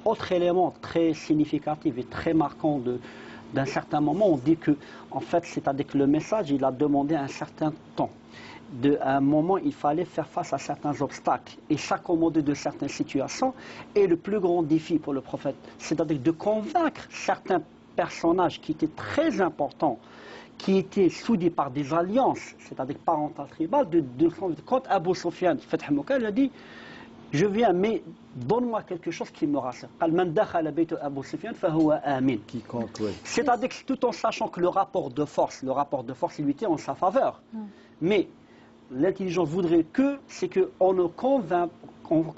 Autre élément très significatif et très marquant d'un certain moment, on dit que, en fait, c'est-à-dire que le message, il a demandé un certain temps. À un moment, il fallait faire face à certains obstacles et s'accommoder de certaines situations. Et le plus grand défi pour le prophète, c'est-à-dire de convaincre certains personnages qui étaient très importants, qui étaient soudés par des alliances, c'est-à-dire parentales tribales, quand Abu Sufyan, Fath Mekka, il a dit, je viens, mais donne-moi quelque chose qui me rassure. Quiconque, oui. C'est-à-dire que tout en sachant que le rapport de force, il était en sa faveur. Mais l'intelligence voudrait c'est qu'on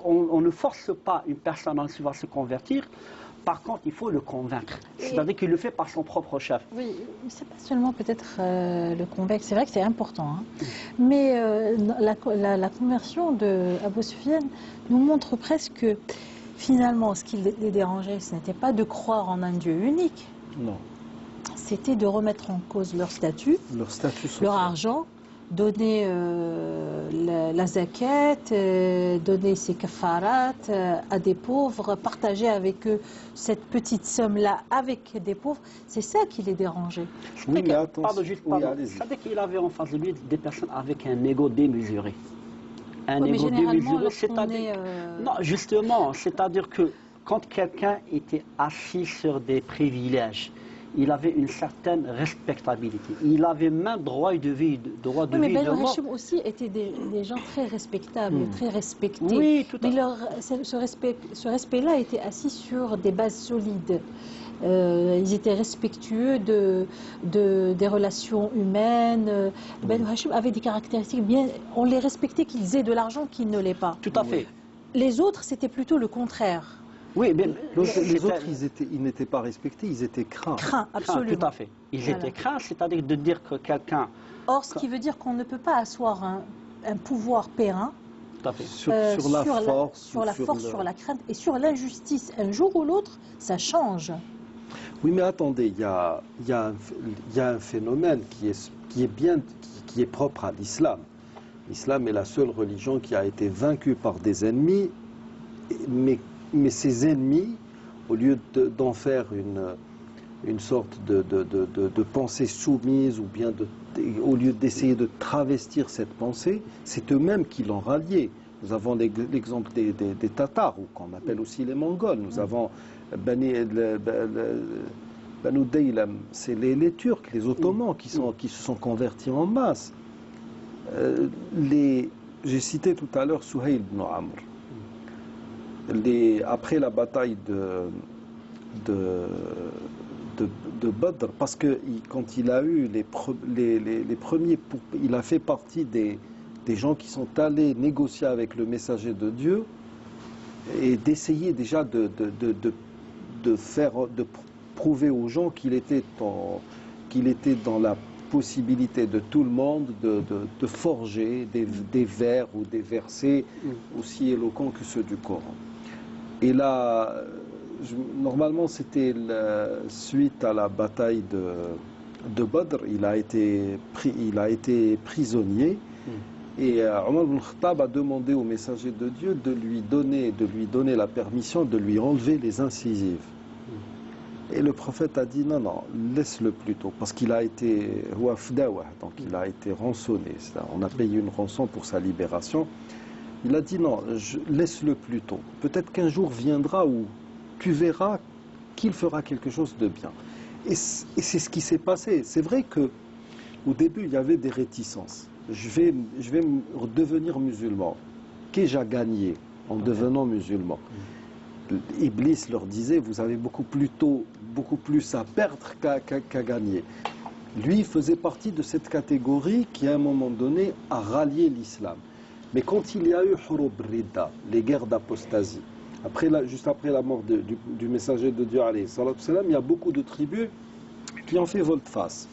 on ne force pas une personne à se convertir. Par contre, il faut le convaincre. C'est-à-dire qu'il le fait par son propre chef. Oui, c'est pas seulement peut-être le convaincre. C'est vrai que c'est important. Hein. Mais la conversion d'Abu Sufyan nous montre presque que finalement, ce qui les dérangeait, ce n'était pas de croire en un Dieu unique. Non. C'était de remettre en cause leur statut social. Leur argent, donner la zakat, donner ses kafarat à des pauvres, partager avec eux cette petite somme-là avec des pauvres, c'est ça qui les dérangeait. Oui, mais attention. C'est-à-dire qu'il avait en face de lui des personnes avec un ego démesuré. Un ego démesuré, c'est-à-dire... Non, justement, c'est-à-dire que quand quelqu'un était assis sur des privilèges, il avait une certaine respectabilité. Il avait même droit de vie, mais Banu Hachim aussi étaient des gens très respectables, très respectés. Oui, tout à fait. Mais ce respect-là était assis sur des bases solides. Ils étaient respectueux des relations humaines. Banu Hachim avait des caractéristiques bien... On les respectait qu'ils aient de l'argent, qu'ils ne l'aient pas. Tout à fait. Les autres, c'était plutôt le contraire. Oui, mais les autres, ils n'étaient pas respectés, ils étaient craints. Craints, absolument. Tout à fait. Ils étaient craints, c'est-à-dire de dire que quelqu'un... Or, ce qui veut dire qu'on ne peut pas asseoir un pouvoir périn sur la force, sur la crainte et sur l'injustice. Un jour ou l'autre, ça change. Oui, mais attendez, il y a un phénomène qui est propre à l'islam. L'islam est la seule religion qui a été vaincue par des ennemis, mais ces ennemis, au lieu d'en faire une sorte de pensée soumise, ou bien au lieu d'essayer de travestir cette pensée, c'est eux-mêmes qui l'ont ralliée. Nous avons l'exemple des Tatars, ou qu'on appelle aussi les Mongols. Nous avons Banu Daylam, c'est les Turcs, les Ottomans qui se sont convertis en masse. J'ai cité tout à l'heure Suhayl ibn Amr. Après la bataille de Badr, parce que quand il a eu les premiers, il a fait partie des gens qui sont allés négocier avec le messager de Dieu et d'essayer déjà de prouver aux gens qu'il était dans la possibilité de tout le monde de forger des vers ou des versets aussi éloquents que ceux du Coran. Et là, normalement, c'était suite à la bataille de Badr, il a été prisonnier. Et Omar ibn Khattab a demandé au messager de Dieu de lui donner la permission de lui enlever les incisives. Et le prophète a dit non, laisse-le plutôt, parce qu'il a été donc il a été rançonné. On a payé une rançon pour sa libération. Il a dit non, laisse-le plus tôt. Peut-être qu'un jour viendra où tu verras qu'il fera quelque chose de bien. Et c'est ce qui s'est passé. C'est vrai que au début, il y avait des réticences. Je vais devenir musulman. Qu'ai-je à gagner en devenant musulman? Iblis leur disait, vous avez beaucoup plus à perdre qu'à gagner. Lui faisait partie de cette catégorie qui, à un moment donné, a rallié l'islam. Mais quand il y a eu Hurub Ridda, les guerres d'apostasie, juste après la mort du messager de Dieu, il y a beaucoup de tribus qui ont fait volte-face.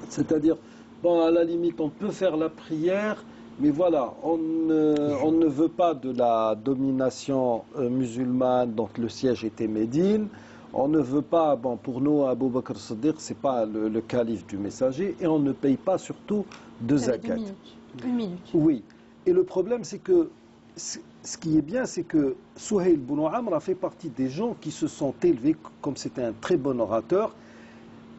C'est-à-dire, bon, à la limite, on peut faire la prière, mais voilà, on ne veut pas de la domination musulmane, donc le siège était Médine. On ne veut pas, bon, pour nous, Abu Bakr Siddiq, ce n'est pas le calife du messager, et on ne paye pas surtout de zakat. Une minute. Oui. Et le problème, c'est que, ce qui est bien, c'est que Suhayl ibn Amr a fait partie des gens qui se sont élevés, comme c'était un très bon orateur.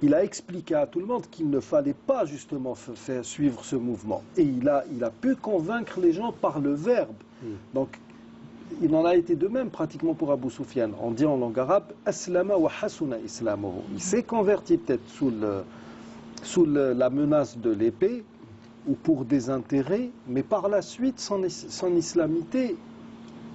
Il a expliqué à tout le monde qu'il ne fallait pas justement faire suivre ce mouvement. Et il a pu convaincre les gens par le verbe. Donc, il en a été de même pratiquement pour Abu Sufyan. On dit en langue arabe « Aslama wa hasuna islamuhu ». Il s'est converti peut-être sous la menace de l'épée ou pour des intérêts, mais par la suite, son islamité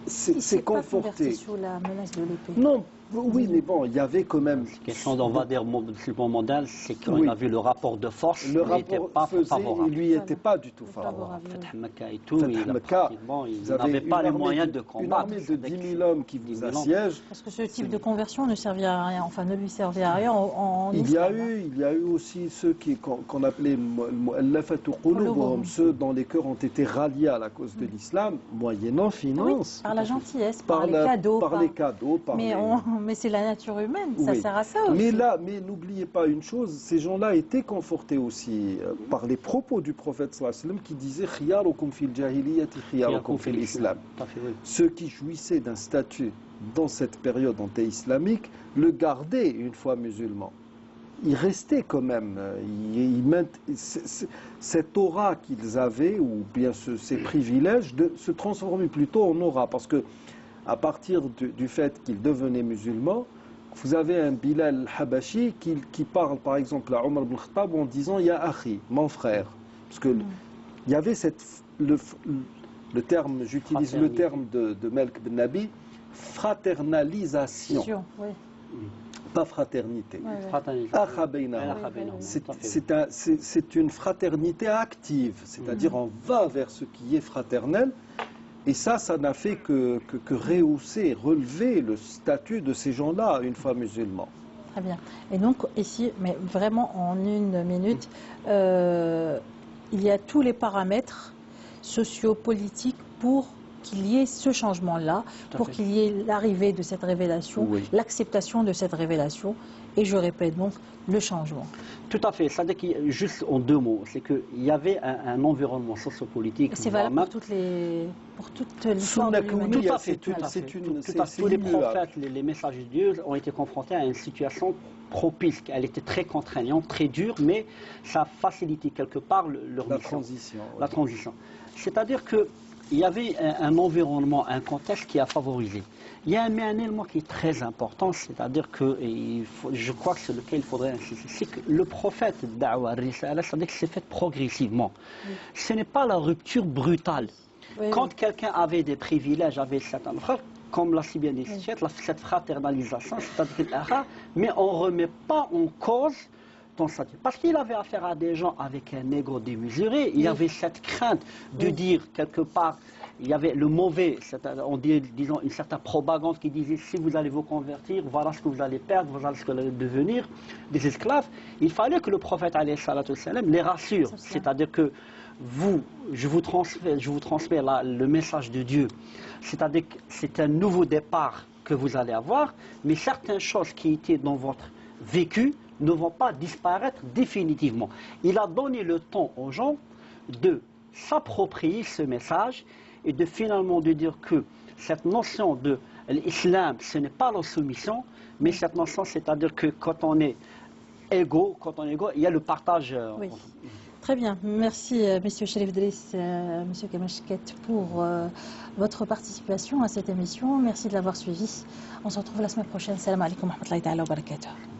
s'est confortée. Sous la menace de l'épée. Non. Oui, mais bon, il y avait quand même... La question on va dire musulman mondial, c'est qu'on a vu le rapport de force, le il n'était pas favorable. Il lui était pas du tout favorable. Fatah Mecca et tout, il n'avait pas les moyens de combattre. Une armée de 10 000 hommes qui vous assiègent. Parce que ce type de conversion ne servit à rien, enfin ne lui servait à rien en islam. Il y a eu aussi ceux qu'on appelait Mu'allafatu qulubuhum, ceux dont les cœurs ont été ralliés à la cause de l'islam, moyennant finance. Oui, par la gentillesse, par les cadeaux. Par les cadeaux, mais c'est la nature humaine, ça sert à ça aussi. Mais n'oubliez pas une chose, ces gens-là étaient confortés aussi par les propos du prophète sallallahu alayhi wa sallam qui disait « Khiyarukum fil jahiliyyati khiyarukum fil islam ». Ceux qui jouissaient d'un statut dans cette période anté-islamique le gardaient une fois musulmans. Ils restaient quand même, cette aura qu'ils avaient, ou bien ces privilèges, se transformaient plutôt en aura, parce que à partir du fait qu'ils devenaient musulmans, vous avez un Bilal Habashi qui parle par exemple à Omar ibn Khattab en disant « Ya akhi », mon frère. Parce que il y avait le terme, j'utilise le terme de Melk ben Nabi, fraternalisation. Oui. Pas fraternité. C'est une fraternité active, c'est-à-dire on va vers ce qui est fraternel. Et ça n'a fait que rehausser, relever le statut de ces gens-là une fois musulmans. Très bien. Et donc ici, mais vraiment en une minute, il y a tous les paramètres sociopolitiques pour qu'il y ait ce changement-là, pour qu'il y ait l'arrivée de cette révélation, l'acceptation de cette révélation, et je répète donc, le changement. Tout à fait. C'est-à-dire qu'il y a juste en deux mots, c'est qu'il y avait un environnement sociopolitique. C'est valable pour toute l'histoire de l'humanité. Tout à fait. Tous les prophètes, les messagers de Dieu ont été confrontés à une situation propice. Elle était très contraignante, très dure, mais ça a facilité quelque part leur mission. La transition. C'est-à-dire que il y avait un environnement, un contexte qui a favorisé. Il y a un élément qui est très important, c'est-à-dire que, je crois que c'est lequel il faudrait insister, c'est que le prophète Da'wa, c'est-à-dire que c'est fait progressivement. Ce n'est pas la rupture brutale. Quand quelqu'un avait des privilèges, avait certains frères, comme l'a si bien dit, cette fraternalisation, c'est-à-dire mais on ne remet pas en cause ton statut. Parce qu'il avait affaire à des gens avec un ego démesuré, il y avait cette crainte de dire quelque part, il y avait le mauvais, disons une certaine propagande qui disait si vous allez vous convertir, voilà ce que vous allez perdre, voilà ce que vous allez devenir, des esclaves. Il fallait que le prophète alayhi salatu salam les rassure, c'est-à-dire que je vous transmets le message de Dieu, c'est-à-dire que c'est un nouveau départ que vous allez avoir, mais certaines choses qui étaient dans votre vécu ne vont pas disparaître définitivement. Il a donné le temps aux gens de s'approprier ce message et de finalement de dire que cette notion de l'islam, ce n'est pas la soumission, mais cette notion, c'est-à-dire que quand on est égaux, il y a le partage. Très bien. Merci, Monsieur Cherif Driss, Monsieur Kamashket, pour votre participation à cette émission. Merci de l'avoir suivi. On se retrouve la semaine prochaine. Salam alaikum wa rahmatullahi wa barakatuh.